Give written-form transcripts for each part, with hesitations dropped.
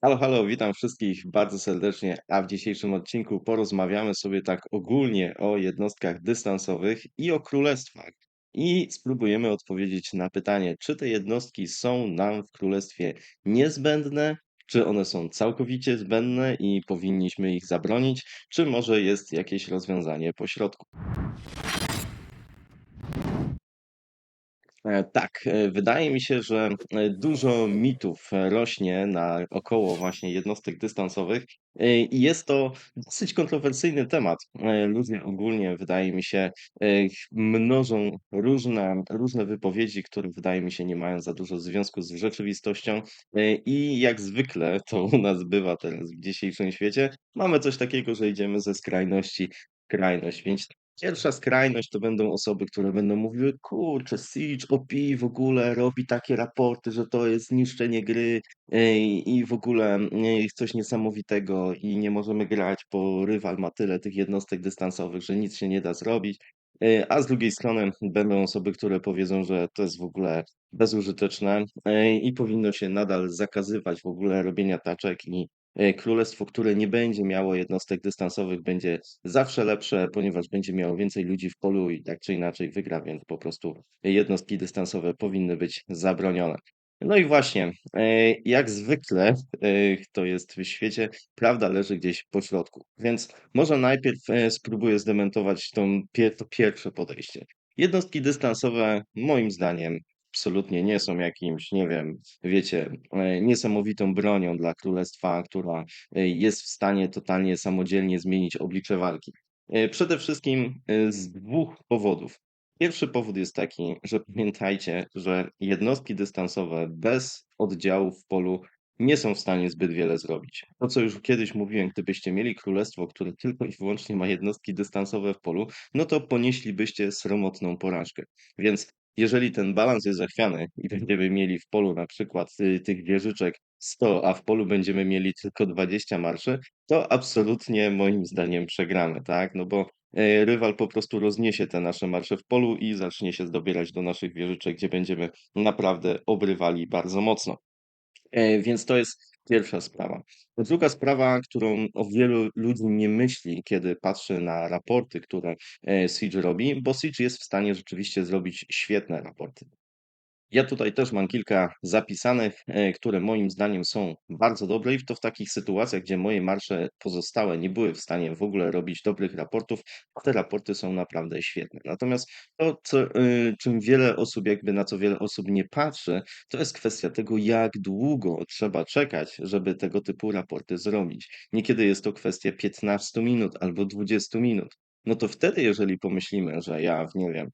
Halo, halo, witam wszystkich bardzo serdecznie, a w dzisiejszym odcinku porozmawiamy sobie tak ogólnie o jednostkach dystansowych i o królestwach. I spróbujemy odpowiedzieć na pytanie, czy te jednostki są nam w królestwie niezbędne, czy one są całkowicie zbędne i powinniśmy ich zabronić, czy może jest jakieś rozwiązanie pośrodku. Tak, wydaje mi się, że dużo mitów rośnie naokoło właśnie jednostek dystansowych i jest to dosyć kontrowersyjny temat. Ludzie ogólnie, wydaje mi się, mnożą różne wypowiedzi, które wydaje mi się nie mają za dużo związku z rzeczywistością i jak zwykle to u nas bywa teraz w dzisiejszym świecie, mamy coś takiego, że idziemy ze skrajności w skrajność, więc pierwsza skrajność to będą osoby, które będą mówiły: „Kurczę, Siege OP w ogóle robi takie raporty, że to jest zniszczenie gry, i w ogóle, coś niesamowitego i nie możemy grać, bo rywal ma tyle tych jednostek dystansowych, że nic się nie da zrobić”. A z drugiej strony będą osoby, które powiedzą, że to jest w ogóle bezużyteczne, i powinno się nadal zakazywać w ogóle robienia taczek i królestwo, które nie będzie miało jednostek dystansowych, będzie zawsze lepsze, ponieważ będzie miało więcej ludzi w polu i tak czy inaczej wygra, więc po prostu jednostki dystansowe powinny być zabronione. No i właśnie, jak zwykle to jest w świecie, prawda leży gdzieś pośrodku. Więc może najpierw spróbuję zdementować to pierwsze podejście. Jednostki dystansowe, moim zdaniem, absolutnie nie są jakimś, nie wiem, wiecie, niesamowitą bronią dla królestwa, która jest w stanie totalnie samodzielnie zmienić oblicze walki. Przede wszystkim z dwóch powodów. Pierwszy powód jest taki, że pamiętajcie, że jednostki dystansowe bez oddziałów w polu nie są w stanie zbyt wiele zrobić. To, co już kiedyś mówiłem, gdybyście mieli królestwo, które tylko i wyłącznie ma jednostki dystansowe w polu, no to ponieślibyście sromotną porażkę. Więc jeżeli ten balans jest zachwiany i będziemy mieli w polu na przykład tych wieżyczek 100, a w polu będziemy mieli tylko 20 marszy, to absolutnie moim zdaniem przegramy, tak? No bo rywal po prostu rozniesie te nasze marsze w polu i zacznie się zdobierać do naszych wieżyczek, gdzie będziemy naprawdę obrywali bardzo mocno. Więc to jest pierwsza sprawa. Druga sprawa, którą o wielu ludzi nie myśli, kiedy patrzy na raporty, które Siege robi, bo Siege jest w stanie rzeczywiście zrobić świetne raporty. Ja tutaj też mam kilka zapisanych, które moim zdaniem są bardzo dobre i to w takich sytuacjach, gdzie moje marsze pozostałe nie były w stanie w ogóle robić dobrych raportów, a te raporty są naprawdę świetne. Natomiast to, czym wiele osób, jakby na co wiele osób nie patrzy, to jest kwestia tego, jak długo trzeba czekać, żeby tego typu raporty zrobić. Niekiedy jest to kwestia 15 minut albo 20 minut. No to wtedy, jeżeli pomyślimy, że ja nie wiem,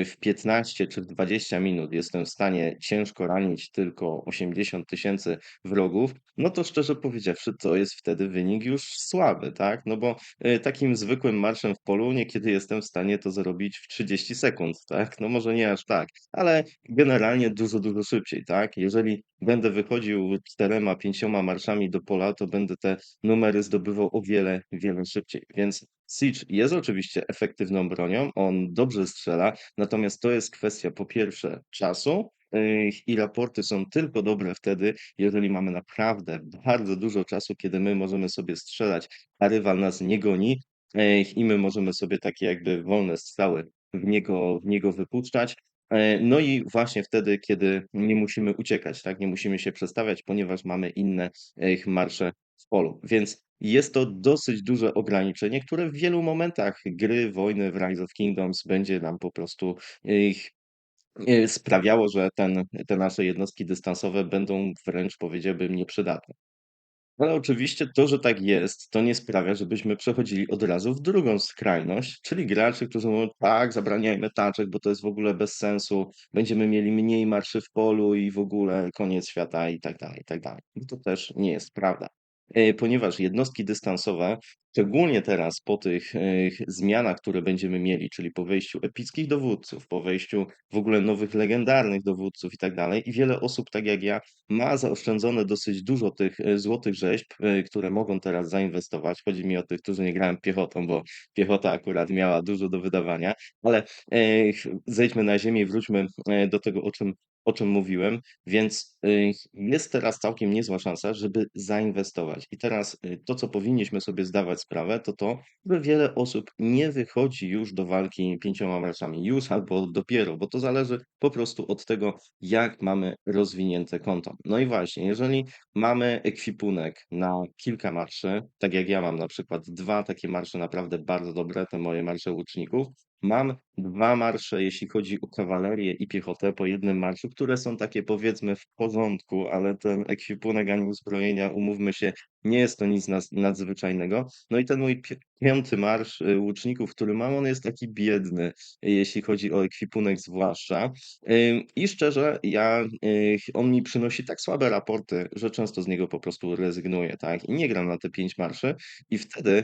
w 15 czy w 20 minut jestem w stanie ciężko ranić tylko 80 000 wrogów, no to szczerze powiedziawszy, to jest wtedy wynik już słaby, tak? No bo takim zwykłym marszem w polu niekiedy jestem w stanie to zrobić w 30 sekund, tak? No może nie aż tak, ale generalnie dużo, dużo szybciej, tak? Jeżeli będę wychodził 4, 5 marszami do pola, to będę te numery zdobywał o wiele, wiele szybciej. Więc Siege jest oczywiście efektywną bronią, on dobrze strzela, natomiast to jest kwestia po pierwsze czasu, i raporty są tylko dobre wtedy, jeżeli mamy naprawdę bardzo dużo czasu, kiedy my możemy sobie strzelać, a rywal nas nie goni, i my możemy sobie takie jakby wolne strzały w niego wypuszczać. No i właśnie wtedy, kiedy nie musimy uciekać, tak, nie musimy się przestawiać, ponieważ mamy inne, marsze w polu. Więc jest to dosyć duże ograniczenie, które w wielu momentach gry, wojny w Rise of Kingdoms będzie nam po prostu ich sprawiało, że te nasze jednostki dystansowe będą wręcz, powiedziałbym, nieprzydatne. Ale oczywiście to, że tak jest, to nie sprawia, żebyśmy przechodzili od razu w drugą skrajność, czyli graczy, którzy mówią: „Tak, zabraniajmy taczek, bo to jest w ogóle bez sensu, będziemy mieli mniej marszy w polu i w ogóle koniec świata”, i tak dalej, i tak dalej. No to też nie jest prawda. Ponieważ jednostki dystansowe, szczególnie teraz po tych, zmianach, które będziemy mieli, czyli po wejściu epickich dowódców, po wejściu w ogóle nowych legendarnych dowódców i tak dalej, i wiele osób, tak jak ja, ma zaoszczędzone dosyć dużo tych, złotych rzeźb, które mogą teraz zainwestować. Chodzi mi o tych, którzy nie grają piechotą, bo piechota akurat miała dużo do wydawania, ale, zejdźmy na ziemię i wróćmy, do tego, o czym o czym mówiłem, więc jest teraz całkiem niezła szansa, żeby zainwestować. I teraz to, co powinniśmy sobie zdawać sprawę, to to, że wiele osób nie wychodzi już do walki 5 marszami, już albo dopiero, bo to zależy po prostu od tego, jak mamy rozwinięte konto. No i właśnie, jeżeli mamy ekwipunek na kilka marszy, tak jak ja mam na przykład 2 takie marsze naprawdę bardzo dobre, te moje marsze łuczników. Mam 2 marsze, jeśli chodzi o kawalerię i piechotę po jednym marszu, które są takie powiedzmy w porządku, ale ten ekwipunek ani uzbrojenia, umówmy się, nie jest to nic nadzwyczajnego. No i ten mój 5. marsz łuczników, który mam, on jest taki biedny, jeśli chodzi o ekwipunek zwłaszcza. I szczerze, on mi przynosi tak słabe raporty, że często z niego po prostu rezygnuję, tak? I nie gram na te 5 marszy i wtedy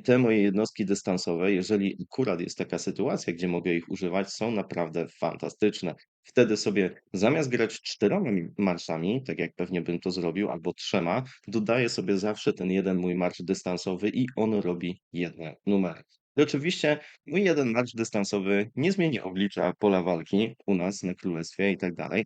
te moje jednostki dystansowe, jeżeli akurat jest taka sytuacja, gdzie mogę ich używać, są naprawdę fantastyczne. Wtedy sobie zamiast grać 4 marszami, tak jak pewnie bym to zrobił, albo 3, dodaję sobie zawsze ten jeden mój marsz dystansowy i on robi jedne numery. I oczywiście mój jeden marsz dystansowy nie zmieni oblicza pola walki u nas na królestwie i tak dalej.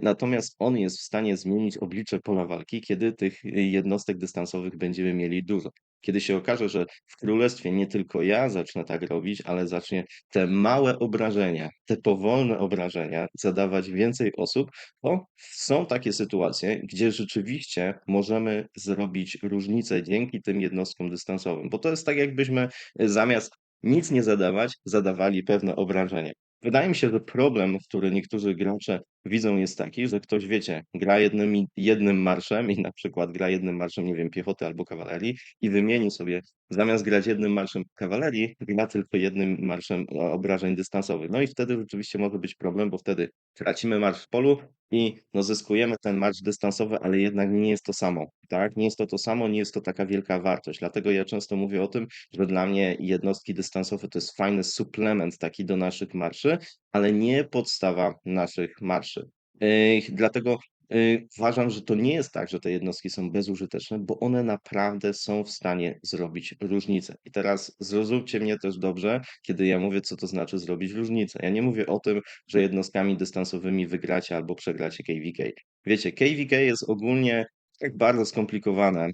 Natomiast on jest w stanie zmienić oblicze pola walki, kiedy tych jednostek dystansowych będziemy mieli dużo. Kiedy się okaże, że w królestwie nie tylko ja zacznę tak robić, ale zacznie te małe obrażenia, te powolne obrażenia zadawać więcej osób, to są takie sytuacje, gdzie rzeczywiście możemy zrobić różnicę dzięki tym jednostkom dystansowym, bo to jest tak, jakbyśmy zamiast nic nie zadawać, zadawali pewne obrażenia. Wydaje mi się, że problem, który niektórzy gracze widzą, jest taki, że ktoś, wiecie, gra jednym marszem i na przykład gra jednym marszem, nie wiem, piechoty albo kawalerii i wymieni sobie, zamiast grać jednym marszem kawalerii, gra tylko jednym marszem obrażeń dystansowych. No i wtedy rzeczywiście może być problem, bo wtedy tracimy marsz w polu i no, zyskujemy ten marsz dystansowy, ale jednak nie jest to samo, tak? Nie jest to to samo, nie jest to taka wielka wartość. Dlatego ja często mówię o tym, że dla mnie jednostki dystansowe to jest fajny suplement taki do naszych marszy, ale nie podstawa naszych marszy. Dlatego uważam, że to nie jest tak, że te jednostki są bezużyteczne, bo one naprawdę są w stanie zrobić różnicę. I teraz zrozumcie mnie też dobrze, kiedy ja mówię, co to znaczy zrobić różnicę. Ja nie mówię o tym, że jednostkami dystansowymi wygracie albo przegracie KVK. Wiecie, KVK jest ogólnie tak bardzo skomplikowane,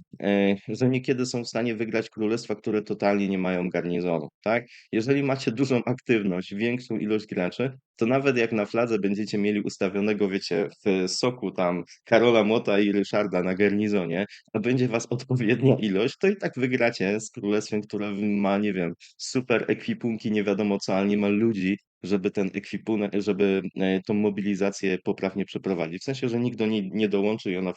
że niekiedy są w stanie wygrać królestwa, które totalnie nie mają garnizonu, tak? Jeżeli macie dużą aktywność, większą ilość graczy, to nawet jak na fladze będziecie mieli ustawionego, wiecie, w soku tam Karola Mota i Ryszarda na garnizonie, a będzie was odpowiednia ilość, to i tak wygracie z królestwem, które ma, nie wiem, super ekwipunki, nie wiadomo co, ale nie ma ludzi, żeby ten ekwipunek, żeby tą mobilizację poprawnie przeprowadzić. W sensie, że nikt do niej nie dołączy i ona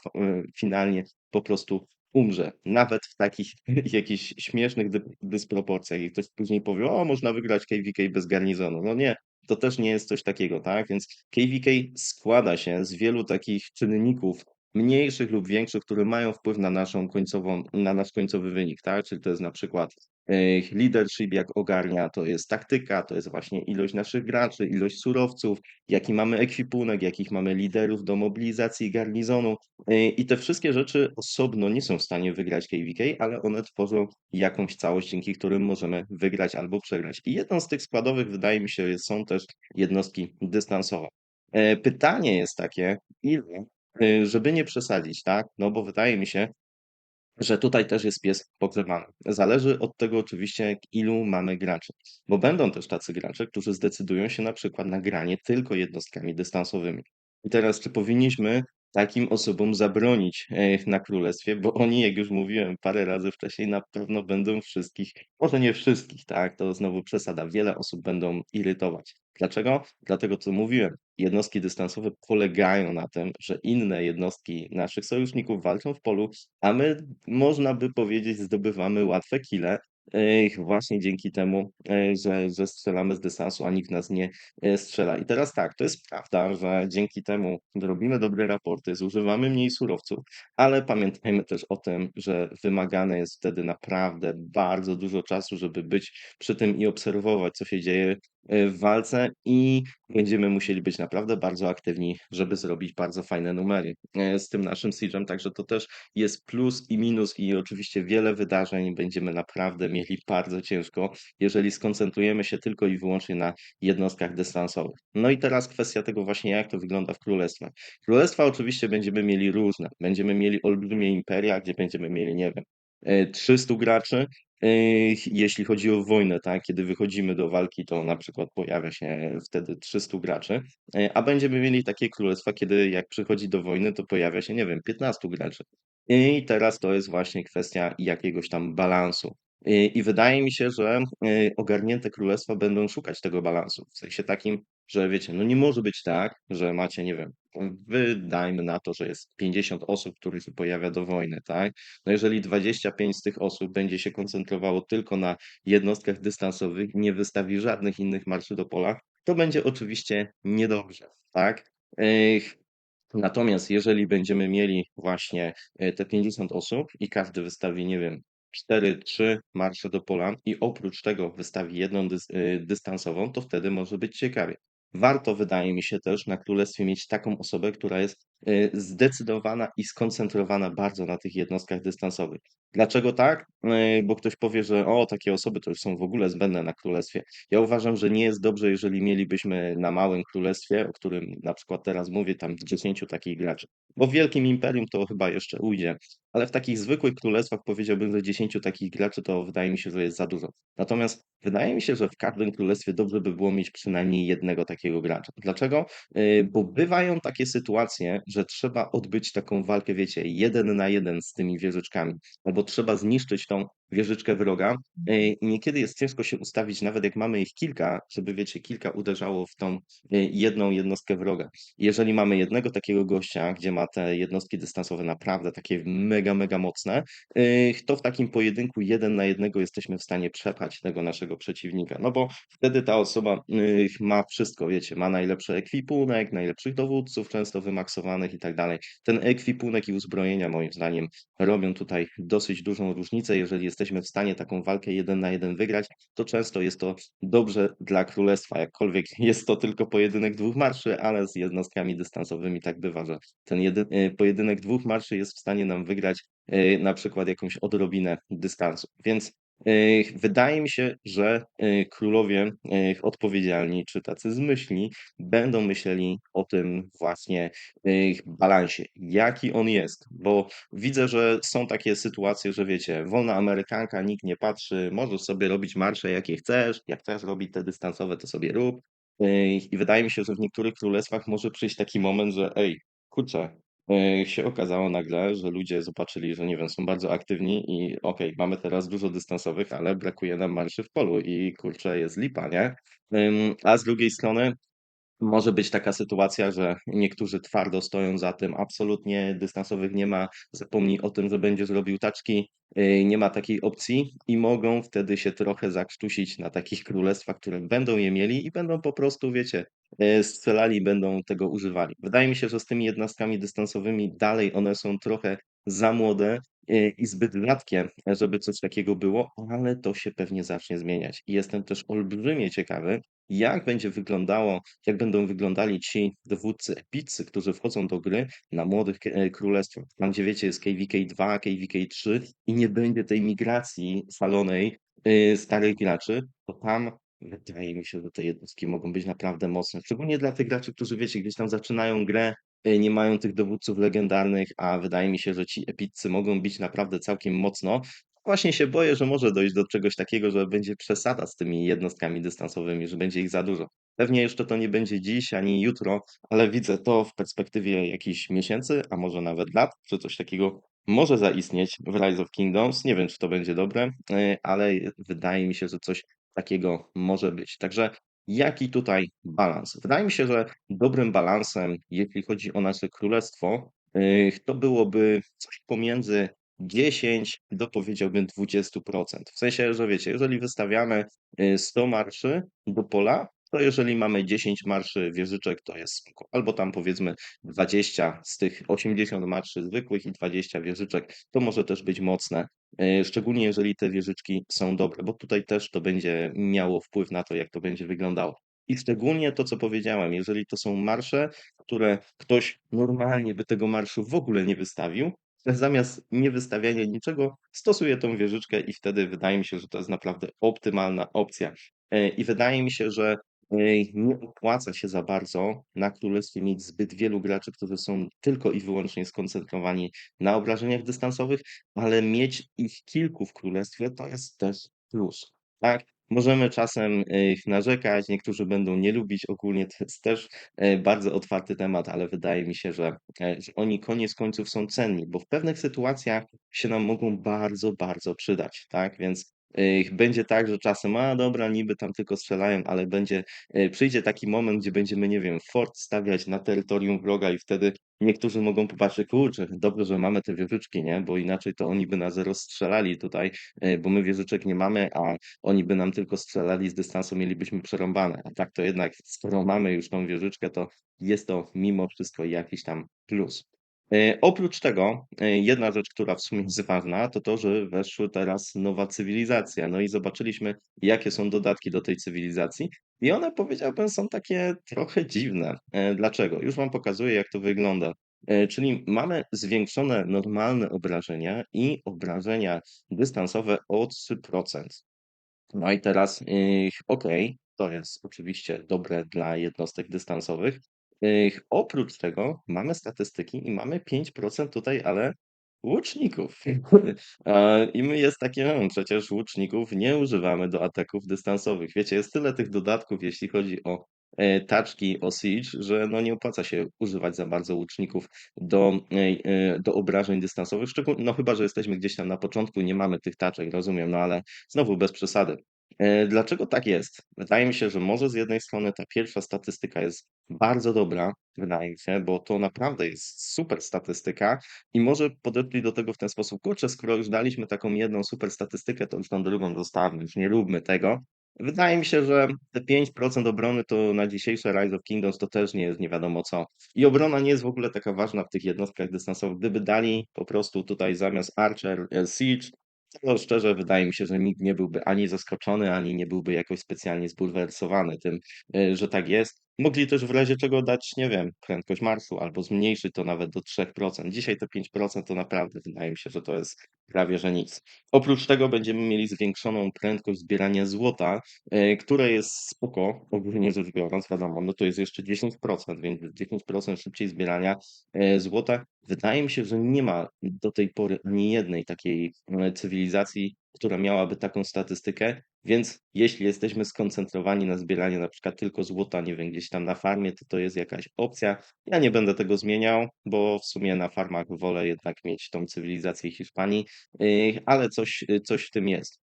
finalnie po prostu umrze. Nawet w takich jakichś śmiesznych dysproporcjach. I ktoś później powie, o, można wygrać KVK bez garnizonu. No nie, to też nie jest coś takiego, tak? Więc KVK składa się z wielu takich czynników, mniejszych lub większych, które mają wpływ na nasz końcowy wynik, tak? Czyli to jest na przykład leadership, jak ogarnia, to jest taktyka, to jest właśnie ilość naszych graczy, ilość surowców, jaki mamy ekwipunek, jakich mamy liderów do mobilizacji garnizonu. I te wszystkie rzeczy osobno nie są w stanie wygrać KVK, ale one tworzą jakąś całość, dzięki którym możemy wygrać albo przegrać. I jedną z tych składowych, wydaje mi się, są też jednostki dystansowe. Pytanie jest takie, ile, żeby nie przesadzić, tak? No bo wydaje mi się, że tutaj też jest pies pogrzebany. Zależy od tego oczywiście, ilu mamy graczy, bo będą też tacy gracze, którzy zdecydują się na przykład na granie tylko jednostkami dystansowymi. I teraz, czy powinniśmy takim osobom zabronić na królestwie, bo oni, jak już mówiłem parę razy wcześniej, na pewno będą wszystkich, może nie wszystkich, tak, to znowu przesada, wiele osób będą irytować. Dlaczego? Dlatego, co mówiłem, jednostki dystansowe polegają na tym, że inne jednostki naszych sojuszników walczą w polu, a my, można by powiedzieć, zdobywamy łatwe kile, właśnie dzięki temu, że strzelamy z dystansu, a nikt nas nie strzela. I teraz tak, to jest prawda, że dzięki temu robimy dobre raporty, zużywamy mniej surowców, ale pamiętajmy też o tym, że wymagane jest wtedy naprawdę bardzo dużo czasu, żeby być przy tym i obserwować, co się dzieje. w walce i będziemy musieli być naprawdę bardzo aktywni, żeby zrobić bardzo fajne numery, z tym naszym Siege'em. Także to też jest plus i minus i oczywiście wiele wydarzeń będziemy naprawdę mieli bardzo ciężko, jeżeli skoncentrujemy się tylko i wyłącznie na jednostkach dystansowych. No i teraz kwestia tego właśnie, jak to wygląda w królestwach. Królestwa oczywiście będziemy mieli różne. Będziemy mieli olbrzymie imperia, gdzie będziemy mieli, nie wiem, 300 graczy. Jeśli chodzi o wojnę, tak, kiedy wychodzimy do walki, to na przykład pojawia się wtedy 300 graczy, a będziemy mieli takie królestwa, kiedy jak przychodzi do wojny, to pojawia się, nie wiem, 15 graczy. I teraz to jest właśnie kwestia jakiegoś tam balansu. I wydaje mi się, że ogarnięte królestwa będą szukać tego balansu. W sensie takim, że wiecie, no nie może być tak, że macie, nie wiem, wydajmy na to, że jest 50 osób, których się pojawia do wojny, tak? No jeżeli 25 z tych osób będzie się koncentrowało tylko na jednostkach dystansowych, nie wystawi żadnych innych marszy do pola, to będzie oczywiście niedobrze, tak? Natomiast jeżeli będziemy mieli właśnie te 50 osób i każdy wystawi, nie wiem, 4-3 marsze do pola i oprócz tego wystawi jedną dystansową, to wtedy może być ciekawie. Warto, wydaje mi się też, na królestwie mieć taką osobę, która jest zdecydowana i skoncentrowana bardzo na tych jednostkach dystansowych. Dlaczego tak? Bo ktoś powie, że o, takie osoby to już są w ogóle zbędne na królestwie. Ja uważam, że nie jest dobrze, jeżeli mielibyśmy na małym królestwie, o którym na przykład teraz mówię, tam 10 takich graczy. Bo w wielkim imperium to chyba jeszcze ujdzie, ale w takich zwykłych królestwach powiedziałbym, że 10 takich graczy to wydaje mi się, że jest za dużo. Natomiast wydaje mi się, że w każdym królestwie dobrze by było mieć przynajmniej jednego takiego gracza. Dlaczego? Bo bywają takie sytuacje, że trzeba odbyć taką walkę, wiecie, 1 na 1 z tymi wieżyczkami, albo trzeba zniszczyć tą wieżyczkę wroga. I niekiedy jest ciężko się ustawić, nawet jak mamy ich kilka, żeby wiecie, kilka uderzało w tą jedną jednostkę wroga. Jeżeli mamy jednego takiego gościa, gdzie ma te jednostki dystansowe naprawdę takie mega, mega mocne, to w takim pojedynku 1 na 1 jesteśmy w stanie przepchać tego naszego przeciwnika. No bo wtedy ta osoba ma wszystko, wiecie, ma najlepszy ekwipunek, najlepszych dowódców, często wymaksowanych i tak dalej. Ten ekwipunek i uzbrojenia, moim zdaniem, robią tutaj dosyć dużą różnicę. Jeżeli jesteśmy w stanie taką walkę 1 na 1 wygrać, to często jest to dobrze dla królestwa, jakkolwiek jest to tylko pojedynek dwóch marszy, ale z jednostkami dystansowymi tak bywa, że ten pojedynek dwóch marszy jest w stanie nam wygrać na przykład jakąś odrobinę dystansu. Więc wydaje mi się, że królowie odpowiedzialni czy tacy zmyślni będą myśleli o tym właśnie balansie, jaki on jest, bo widzę, że są takie sytuacje, że wiecie, wolna Amerykanka, nikt nie patrzy, możesz sobie robić marsze jakie chcesz, jak chcesz robić te dystansowe, to sobie rób. I wydaje mi się, że w niektórych królestwach może przyjść taki moment, że ej, kurczę, się okazało nagle, że ludzie zobaczyli, że nie wiem, są bardzo aktywni i okej, mamy teraz dużo dystansowych, ale brakuje nam marszy w polu i kurczę, jest lipa, nie? A z drugiej strony może być taka sytuacja, że niektórzy twardo stoją za tym, absolutnie dystansowych nie ma, zapomnij o tym, że będziesz robił taczki, nie ma takiej opcji i mogą wtedy się trochę zakrztusić na takich królestwach, które będą je mieli i będą po prostu, wiecie, strzelali, będą tego używali. Wydaje mi się, że z tymi jednostkami dystansowymi dalej one są trochę za młode i zbyt rzadkie, żeby coś takiego było, ale to się pewnie zacznie zmieniać. I jestem też olbrzymie ciekawy, jak będą wyglądali ci dowódcy epiccy, którzy wchodzą do gry na młodych królestwach. Tam, gdzie wiecie, jest KVK 2, KVK 3 i nie będzie tej migracji szalonej starych graczy, to tam wydaje mi się, że te jednostki mogą być naprawdę mocne. Szczególnie dla tych graczy, którzy wiecie, gdzieś tam zaczynają grę, nie mają tych dowódców legendarnych, a wydaje mi się, że ci epiccy mogą bić naprawdę całkiem mocno. Właśnie się boję, że może dojść do czegoś takiego, że będzie przesada z tymi jednostkami dystansowymi, że będzie ich za dużo. Pewnie jeszcze to nie będzie dziś ani jutro, ale widzę to w perspektywie jakichś miesięcy, a może nawet lat, że coś takiego może zaistnieć w Rise of Kingdoms. Nie wiem, czy to będzie dobre, ale wydaje mi się, że coś takiego może być. Także jaki tutaj balans? Wydaje mi się, że dobrym balansem, jeśli chodzi o nasze królestwo, to byłoby coś pomiędzy 10 do powiedziałbym 20%. W sensie, że wiecie, jeżeli wystawiamy 100 marszy do pola, to jeżeli mamy 10 marszy wieżyczek, to jest spoko. Albo tam powiedzmy 20 z tych 80 marszy zwykłych i 20 wieżyczek, to może też być mocne. Szczególnie jeżeli te wieżyczki są dobre, bo tutaj też to będzie miało wpływ na to, jak to będzie wyglądało. I szczególnie to, co powiedziałem, jeżeli to są marsze, które ktoś normalnie by tego marszu w ogóle nie wystawił, zamiast nie wystawiania niczego, stosuje tą wieżyczkę i wtedy wydaje mi się, że to jest naprawdę optymalna opcja. I wydaje mi się, że nie opłaca się za bardzo na królestwie mieć zbyt wielu graczy, którzy są tylko i wyłącznie skoncentrowani na obrażeniach dystansowych, ale mieć ich kilku w królestwie to jest też plus. Tak? Możemy czasem narzekać, niektórzy będą nie lubić, ogólnie to jest też bardzo otwarty temat, ale wydaje mi się, że oni koniec końców są cenni, bo w pewnych sytuacjach się nam mogą bardzo, bardzo przydać, tak? Więc będzie tak, że czasem, a dobra, niby tam tylko strzelają, ale przyjdzie taki moment, gdzie będziemy, nie wiem, fort stawiać na terytorium wroga i wtedy niektórzy mogą popatrzeć, kurczę, dobrze, że mamy te wieżyczki, nie? Bo inaczej to oni by nas rozstrzelali tutaj, bo my wieżyczek nie mamy, a oni by nam tylko strzelali z dystansu, mielibyśmy przerąbane. A tak to jednak, skoro mamy już tą wieżyczkę, to jest to mimo wszystko jakiś tam plus. Oprócz tego, jedna rzecz, która w sumie jest ważna, to to, że weszła teraz nowa cywilizacja. No i zobaczyliśmy, jakie są dodatki do tej cywilizacji. I one, powiedziałbym, są takie trochę dziwne. Dlaczego? Już wam pokazuję, jak to wygląda. Czyli mamy zwiększone normalne obrażenia i obrażenia dystansowe o 3%. No i teraz, okej, to jest oczywiście dobre dla jednostek dystansowych. Oprócz tego mamy statystyki i mamy 5% tutaj, ale łuczników. I my jest takie, przecież łuczników nie używamy do ataków dystansowych. Wiecie, jest tyle tych dodatków, jeśli chodzi o taczki, o siege, że no nie opłaca się używać za bardzo łuczników do obrażeń dystansowych, szczególnie, no chyba, że jesteśmy gdzieś tam na początku, nie mamy tych taczek, rozumiem, no ale znowu bez przesady. Dlaczego tak jest? Wydaje mi się, że może z jednej strony ta pierwsza statystyka jest bardzo dobra, wydaje mi się, bo to naprawdę jest super statystyka i może podeszli do tego w ten sposób, kurczę, skoro już daliśmy taką jedną super statystykę, to już tą drugą zostawmy, już nie róbmy tego. Wydaje mi się, że te 5% obrony to na dzisiejsze Rise of Kingdoms to też nie jest nie wiadomo co. I obrona nie jest w ogóle taka ważna w tych jednostkach dystansowych. Gdyby dali po prostu tutaj zamiast Archer Siege, no szczerze, wydaje mi się, że nikt nie byłby ani zaskoczony, ani nie byłby jakoś specjalnie zbulwersowany tym, że tak jest. Mogli też w razie czego dać, nie wiem, prędkość marszu albo zmniejszyć to nawet do 3%. Dzisiaj te 5% to naprawdę wydaje mi się, że to jest prawie że nic. Oprócz tego będziemy mieli zwiększoną prędkość zbierania złota, które jest spoko, ogólnie rzecz biorąc, wiadomo, no to jest jeszcze 10%, więc 10% szybciej zbierania złota. Wydaje mi się, że nie ma do tej pory ani jednej takiej cywilizacji, która miałaby taką statystykę, więc jeśli jesteśmy skoncentrowani na zbieraniu na przykład tylko złota, nie wiem, gdzieś tam na farmie, to jest jakaś opcja. Ja nie będę tego zmieniał, bo w sumie na farmach wolę jednak mieć tą cywilizację Hiszpanii, ale coś w tym jest.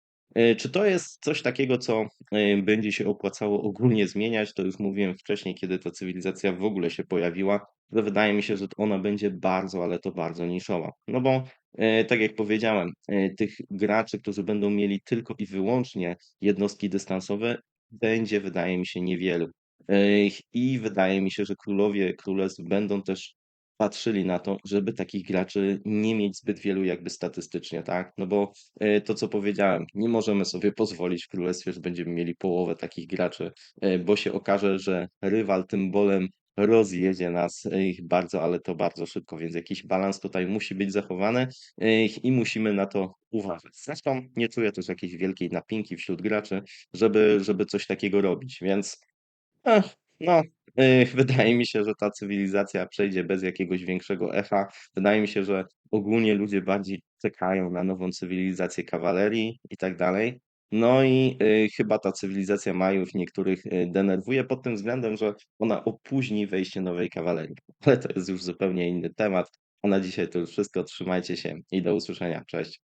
Czy to jest coś takiego, co będzie się opłacało ogólnie zmieniać? To już mówiłem wcześniej, kiedy ta cywilizacja w ogóle się pojawiła, że wydaje mi się, że ona będzie bardzo, ale to bardzo niszowa. No bo tak jak powiedziałem, tych graczy, którzy będą mieli tylko i wyłącznie jednostki dystansowe, będzie, wydaje mi się, niewielu. I wydaje mi się, że królowie królestw będą też patrzyli na to, żeby takich graczy nie mieć zbyt wielu jakby statystycznie, tak? No bo to, co powiedziałem, nie możemy sobie pozwolić w królestwie, że będziemy mieli połowę takich graczy, bo się okaże, że rywal tym bolem rozjedzie nas bardzo, ale to bardzo szybko, więc jakiś balans tutaj musi być zachowany i musimy na to uważać. Zresztą nie czuję też jakiejś wielkiej napinki wśród graczy, żeby coś takiego robić, więc no, wydaje mi się, że ta cywilizacja przejdzie bez jakiegoś większego echa. Wydaje mi się, że ogólnie ludzie bardziej czekają na nową cywilizację kawalerii i tak dalej. No i chyba ta cywilizacja Majów niektórych denerwuje pod tym względem, że ona opóźni wejście nowej kawalerii. Ale to jest już zupełnie inny temat. A na dzisiaj to już wszystko. Trzymajcie się i do usłyszenia. Cześć.